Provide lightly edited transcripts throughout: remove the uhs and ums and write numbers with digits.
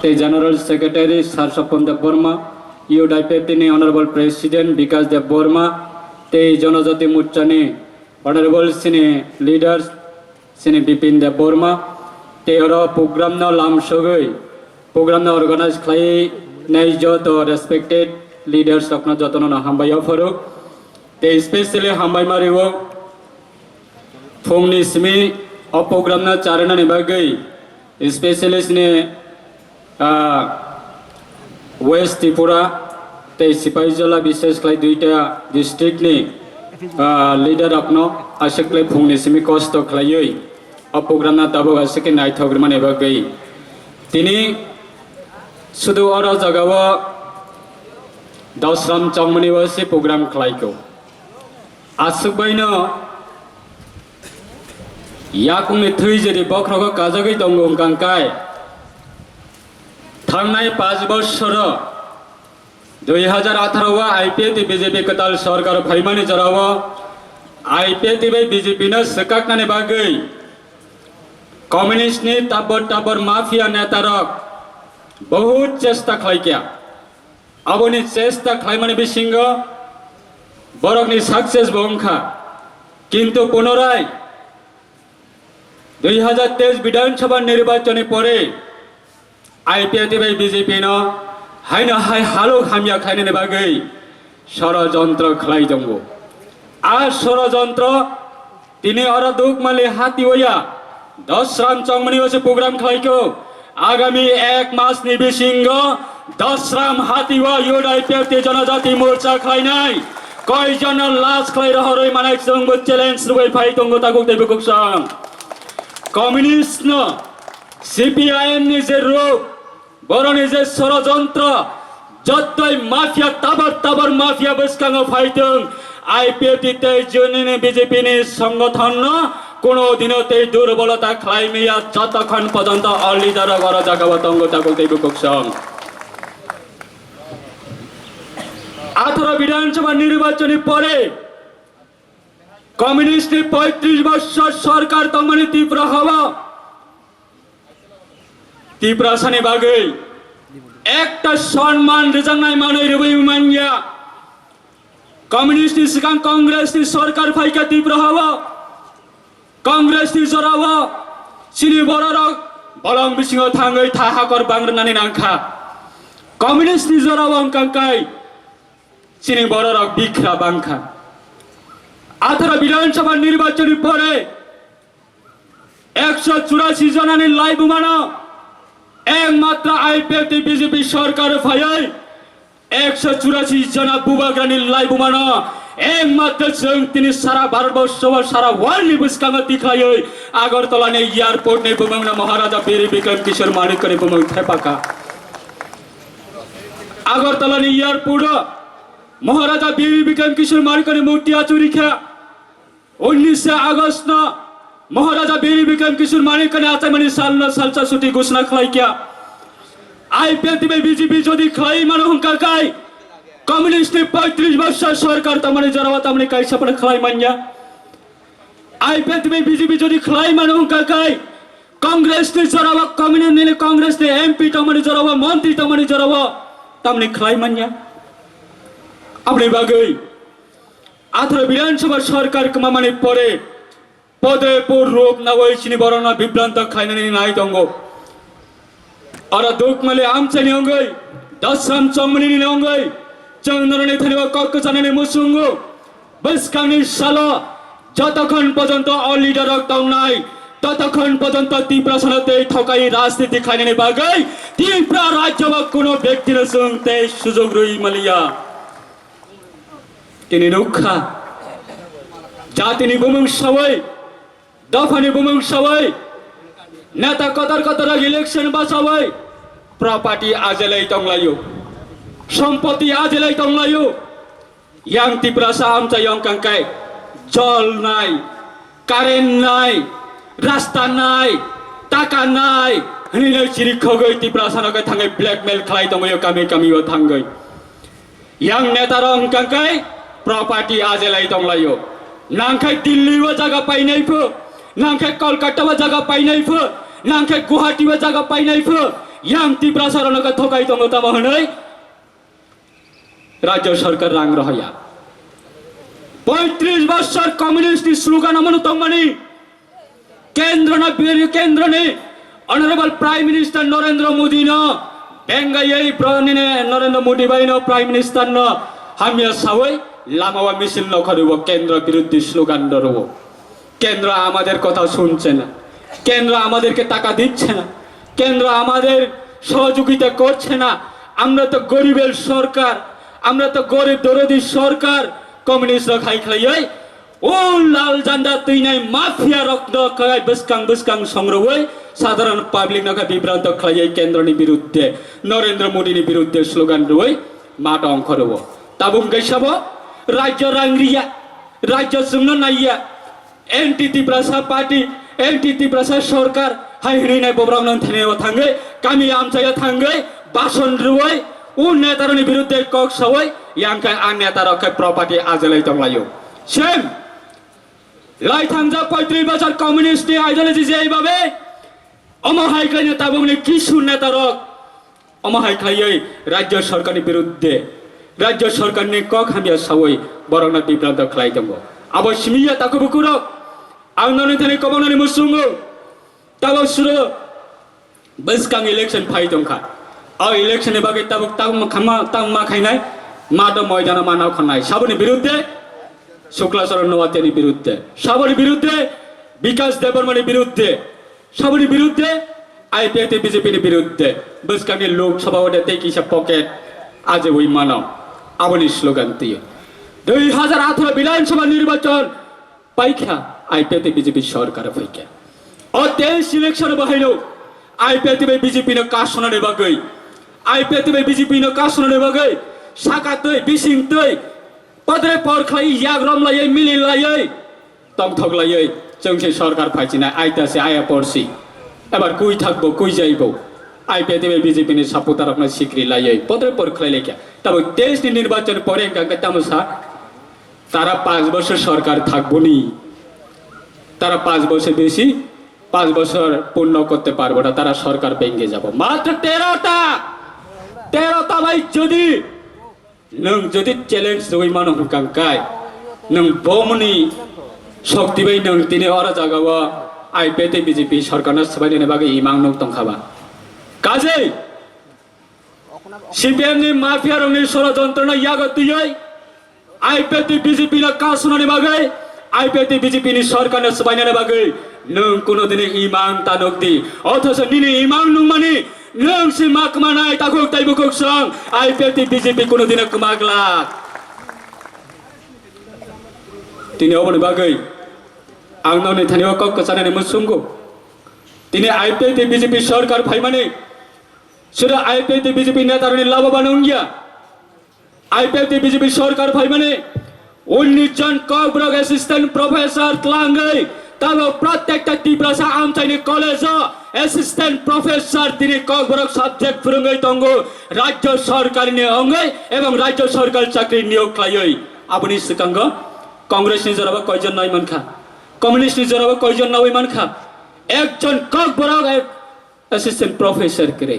General Secretary Sir Sapon Dev Burma, UDIPFT Honorable President Vikas Dev Burma, Te Janajati Muchani, Honorable Sine Leaders, Sine Bipin Dev Burma, Te Ora Program na Lam Shogoi, Program na organized Clay Naijo to respected leaders of Najatono Hambaya Foro, Te especially Hambai Mariwo, Fongni Smi, or Program na Charana Nibagai, especially Sine West Tripura, Te Sipaijala Bises Clay Duita district ni leader of no, Ashakle Fongni Smi Costo Clayoi, or Program na Tabo Second Night of Gramanebagai. Tini Sudu Ora Zagawa Dosram Chongmaniwasi program Klaiko Asukbaino Yakumi Tuijeri Bokrogo Kazagi Dongum Kankai Tangnai Pazbo Shoro 2018 IPT BJP Katal Sarkar Phaimani Jarawa IPT BJP na Sakaknane Bagai Communist ni Tabor Mafia Netarok बहुत चेष्टा खाई क्या अब उन्हें चेष्टा खाई माने भी सिंगो बरक नि सक्सेस बोंखा किंतु पुनराय 2023 विधानसभा निर्वाचन परे आईपीएटी बाई बीजेपी न हाय न हाय हालो खामिया खाइने ने बागै षড়যন্ত্র खाई जंगो आ षড়যন্ত্র तिनी अर दुख माले हाथी होया 10 राम चंगमनी वसे प्रोग्राम खाई को आगामी 1 मास निबिसिंग 10 राम हाथी वा UDIPFT जनजाति मोर्चा खाइनाय कय जन लास खाइ रहरै मानाय जोंबो च्यालेन्ज रुबै फाइ दंगो तागो देबो सं कम्युनिस्ट न सीपीआईएम नि जे रूप बरनि जे षড়যন্ত্র जत्तै माफिया ताबर माफिया बसकांग फाइदों आईपीएफटी ते जोनि बीजेपी नि संगठन न কোনো দিনতে দুর্বলতা খাইমিয়া যতক্ষণ পর্যন্ত অলিদার গড় জাগাব তঙ্গ তাকল দেবো কুকসং 18 বিধানসভা নির্বাচনের পরে কমিউনিস্ট 35 বছর সরকার তমনি তীব্র হওয়া তীব্র সানে বাগৈ একটা সম্মান রেজাংনাই মানে রবি মানিয়া কমিউনিস্ট সিকাং কংগ্রেস সরকার ফাইকা তীব্র হওয়া Congress ni Zorawa, Sini Borok, Bolong Bisingo Tangai Tahakor Bangrani Nanka. Communist ni Zorawa Kankai, Sini Borok Bikra Banka. Atara Bidansabha নির্বাচনের পরে 184 জনের লাইভ মানো একমাত্র আইপিএফটি বিজেপি সরকার ফায়াই 184 জন বুবাগ্রানি লাইভ মানো एकमात्र जों तिनी सारा भारतवर्ष सारा वर्ल्ड नि बुसकांग तिखायै आगरतला ने एयरपोर्ट ने बुमंगना महाराजा वीर विक्रम किशोर माणिक ने बुमंग थेपाका आगरतला ने एयरपोर्ट महाराजा वीर विक्रम किशोर माणिक ने मूर्तिया चोरी ख्या 19 अगस्त न महाराजा वीर विक्रम किशोर माणिक ने आचामनी साल न सालचा छुट्टी घोषणा खलाई क्या आईपीएफटी में बीजेपी जदि खलाई मानो हुंका काय कम्युनिस्ट 35 वर्ष सरकार तमने जरावा तमने कैसा पर खलाई मान्या आईपीएफटी में बीजेपी जदि खलाई मानो हुंका काय कांग्रेस ने जरावा कम्युनिस्ट ने कांग्रेस ने एमपी तमने जरावा मंत्री तमने जरावा तमने खलाई मान्या अपने बागै 18 विधानसभा सरकार कमामाने परे पदे पुर रोग नवै सिनी बरना विभ्रान्त खाइनानि नाइ दंगो अर दुख मले आमचनि अंगै 10 राम चंगमनि नि अंगै चंद्रने थनिवा कक्क जाने मुसुंगो बसकांनि साला जतक्षण पर्यन्त अलिडार दंनाय ततक्षण पर्यन्त तीव्र सनते ठकाई राजनीति खाइने बागै तीव्र राज्यमा कोनो व्यक्तिले सुंगते सुजोग रही मलिया तिनी रुखा जातिनि बुमुङ सबै दफानि बुमुङ सबै नेता कतर इलेक्सन बचावै प्रॉपर्टी आजलाई तंगलायो सम्पत्ति आजलाई तंगलायो yang tiprasa amca yang kangkai jol nai karen nai rasta nai taka nai hani nai ciri khogai tiprasa nagai thangai blackmail khalai tongyo kami yo thangai yang neta rong kangkai property ajelai tonglayo nangkai Delhi wa jaga painai pho nangkai Kolkata wa jaga painai pho nangkai Guwahati wa jaga painai pho yang tiprasaran ka thokai tongo tama hanai রাজ্য সরকার রাং রহয়া 35 বছর communist slogan আমন তংমানি কেন্দ্র নে honourable prime minister Narendra Modi ন Bengai প্রধানে Narendra Modi by ন prime minister ন হামিয়া সাওই লামাওয়া মিছিল ন করিব কেন্দ্র বিরুদ্ধে স্লোগান ধরব কেন্দ্র আমাদের কথা শুনছে না কেন্দ্র আমাদেরকে টাকা দিচ্ছে না কেন্দ্র আমাদের সহযোগিতা করছে না আমরা তো গরিবের সরকার আমরা তো গরিব দরদি সরকার কমিউনিস্টরা খাই খাইয়াই ও লাল জান্ডা তুই নাই মাফিয়া রক্ত খাই বসকাং সংগ্রহই সাধারণ পাবলিক নকা বিভ্রান্ত খাইয়াই কেন্দ্রনি বিরুদ্ধে নরেন্দ্র মোদিনি বিরুদ্ধে স্লোগান রই মাট অঙ্ক রব তাবুম গাইসাব রাজ্য রাংরিয়া রাজ্য সুমন নাইয়া এনটি তিপ্রাসা পার্টি এনটি তিপ্রাসা সরকার হাই হিনি নাই ববরাং থানেও থাঙ্গে কামি আমচায়া থাঙ্গে বাসন রুই ও নেতারনি বিরুদ্ধে কক সবাই ইয়াংকা আন নেতারকে প্রপার্টি আজলাই তংলায়ো সেম লাইথাংজা 35 বছর কমিউনিস্ট আইডিওলজি যে এইভাবে অমহাইক্লাই নেতা বংনি কিছু নেতারক অমহাইক্লাই রাজ্য সরকারের বিরুদ্ধে রাজ্য সরকার নি কক হামিয়া সবাই বরংনা বিভ্রান্ত খাই দঙ্গ আবশ্যমিয়া তাকো বুকুরক আংননি থানি কমননি মুসুঙ্গো তাবো সুর বসকাং ইলেকশন ফাই দংখা ইলেকশন বাকি তাম খাইনাই মাদ ময়দান মানাও খানাই সাবনি বিরুদ্ধে শুক্লাচরণ নোয়াতের বিরুদ্ধে সাবনি বিরুদ্ধে বিকাশ দেববর্মানের বিরুদ্ধে সাবনি বিরুদ্ধে আইপিএতে বিজেপির বিরুদ্ধে বসকাঙ্গের লোকসভা ওটা তেকিসা পকেট আজ ওই মানাও আবনি স্লোগান দিয়ে 2018 বিধানসভা নির্বাচন পাইখা আইপিএতে বিজেপি সরকার ফাইকা ও 23 ইলেকশন বাহিল আইপিএতে বিজেপি ন কাশনানে বাগৈ আইপিএতে বিজেপি ন কাশনানে বাগৈ সাকাতৈ বিসিংতৈ পদরে পরখাই ইয়াগ রমলাই মিলিলাই তংথকলাই जोंसे সরকার ফাইছিনা আইতাছে আয়া পড়ছি এবার কই থাকবো কই যাইবো আইপিএতে বিজেপি নি সাপোর্টার আপনা সিকরি লাই পদরে পরখাই লেখা তবে 23 নির্বাচন পরে গাঙ্গা তামসা তারা 5 বছর সরকার থাকবো নি তারা 5 বছর বেশি 5 বছর পূর্ণ করতে পারবো না তারা সরকার ভেঙে যাব মাত্র 13টা ভাই যদি চ্যালেঞ্জ রই মানো হুকাঙ্কাই নং বমনি শক্তি বাই নং তিনি অরা জাগাওয়া আইপিএতে বিজেপি সরকারনা সবাইনে বাগে ইমাং নং তংখাবা কাজে সিপিএম নি মাফিয়া রংনি ষড়যন্ত্রনা ইয়াগতুই আইপিএতে বিজেপি না কাসনানি বাগে আইপিএতে বিজেপি নি সরকারনা সবাইনে বাগে নং কোনদিনে ইমাং তানক দি অথচ নিনি ইমাং নং মানি নং সি মাকমানাই তাকুক তাইবুকুক সং আইপিএতে বিজেপি কোনদিনে কুমাগলা তিনি অবনি বাগে আংননি থানিও কক সানানি মুসুঙ্গো তিনি আইপিএতে বিজেপি সরকার ফাইমানে সেটা আইপিএতে বিজেপি নেতারনি লাভবান হঙ্গিয়া আইপিএতে বিজেপি সরকার ফাইমানে 19 জন কবরক অ্যাসিস্ট্যান্ট প্রফেসর ক্লাঙ্গই তবে প্রত্যেকটা তিপ্রাসা আমচাইনি কলেজ অ্যাসিস্ট্যান্ট প্রফেসর তিনি কবরক সাবজেক্ট ফুরঙ্গই তঙ্গ রাজ্য সরকার নি অঙ্গই এবং রাজ্য সরকার চাকরি নিয়োগ খাইই আপনি সিকাঙ্গ কংগ্রেস নিজরাবা কয়জন নয় মানখা কমিউনিস্ট নিজরাবা কয়জন নয় মানখা একজন কবরক অ্যাসিস্ট্যান্ট প্রফেসর করে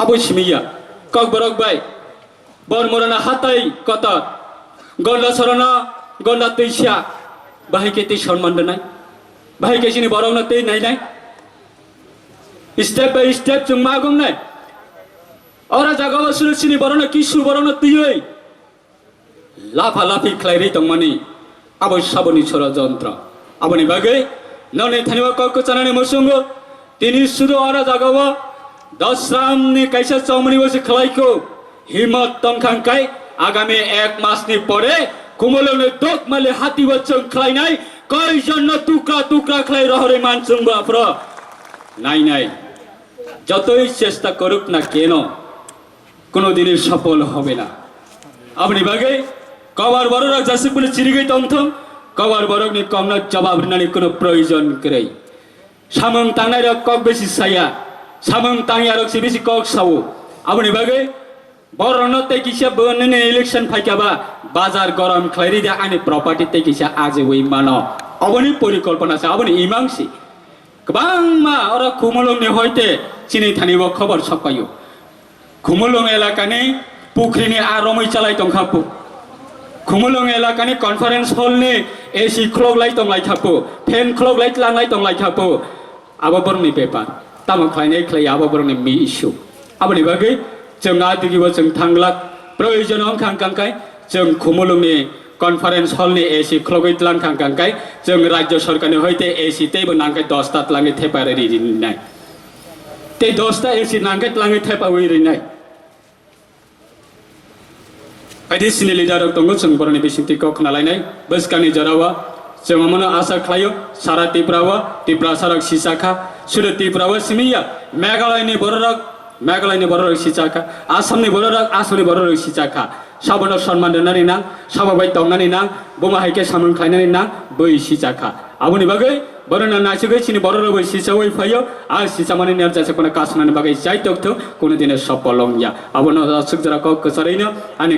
আবশ্যমিয়া কবরক ভাই বরমরানা হাতাই কত গন্ডা সরনা গন্ডা তৈশা বাহিকে তেই সম্মান নাই বাহিকে চিনি বরং না তেই নাই নাই স্টেপ বাই স্টেপ जों मागं নাই ওরা জাগাও সুরছিনি বরং না কিশু বরং না তুই লাফা লাফি খাইরি তংমানি আবো সাবনি ষড়যন্ত্র আবনি বাগে ননে থানিবা কক চানানি মসুঙ্গ তিনি শুধু ওরা জাগাও 10 রামনি কাইসা চমনি বসে খাইকো হিমত তংখাংকাই আগামী 1 মাস নি পরে কুমলনে দক মালে হাতি বচ্চং খাই নাই কয়জন টুকরা টুকরা খাই রহরে মানসুং বাফর নাই যতই চেষ্টা করুক না কেন কোনোদিনই সফল হবে না আপনি বাগে কবার বড়রা জাসি বলে চিরিগই তংথং কবার বড়ক নি কমনা জবাব নানি কোনো প্রয়োজন করেই সামং তাংনাই রক কক বেশি সাইয়া সামং তাংয়া রক বেশি কক সাও আপনি বাগে বরনতে কিসা বননে ইলেকশন ফাইকাবা বাজার গরম খাইরি দে আনি প্রপার্টি তে কিসা আজ ওই মানো অবনি পরিকল্পনা আছে অবনি ইমাংসি गोबां अरा खुमलंनि हयते चिनि थानिबो खबर सपायो खुमलुं एलाकानि पुख्रिनि आरमै चालाय दंखापु खुमलुं एलाकानि कन्फारेन्स हलनि एसि क्लक लाइट दंलाय थापु फेन क्लक लाइट लांलाय दंलाय थापु आबो बरनि पेपार तामो खायनाय खाय आबो बरनि मि इशु आबोनि बागै जों आदिगिबो जों थांला प्रयोजन खांखांखाय जों खुमलुंनि कन्फारेन्स हलनि एसि क्लक लाइट लांखांखांखाय जों राज्य सरकारनि हयते एसि तेबो नांखाय 10 ता लांगे थेपारे रिनाय ते 10 ता एसि नांखाय लांगे थेपावे रिनाय बायदिसिना लिडार दङ जों बरनि बिसिमथिखौ खोनालायनाय बसकानि जरावा जों माने आसा खालायो सारा तिप्रा सारक सिसाखा सुरत तिप्रावा सिमिया मेघालयनि बररक सिसाखा आसामनि बररक सिसाखा साबनो सन्मान दोननानै ना साबाबाय दंनानै ना बमा हायके सामन खायनानै ना बै सिसाखा आबुनि बागै बरना नासिगै सिनि बररक सिसावै फायो आ सिसा माने नेरजासे कोना कासनानि बागै जाय तक्थ कोन दिने सपलंया आबनो सुगजरा को कसरैनो अनि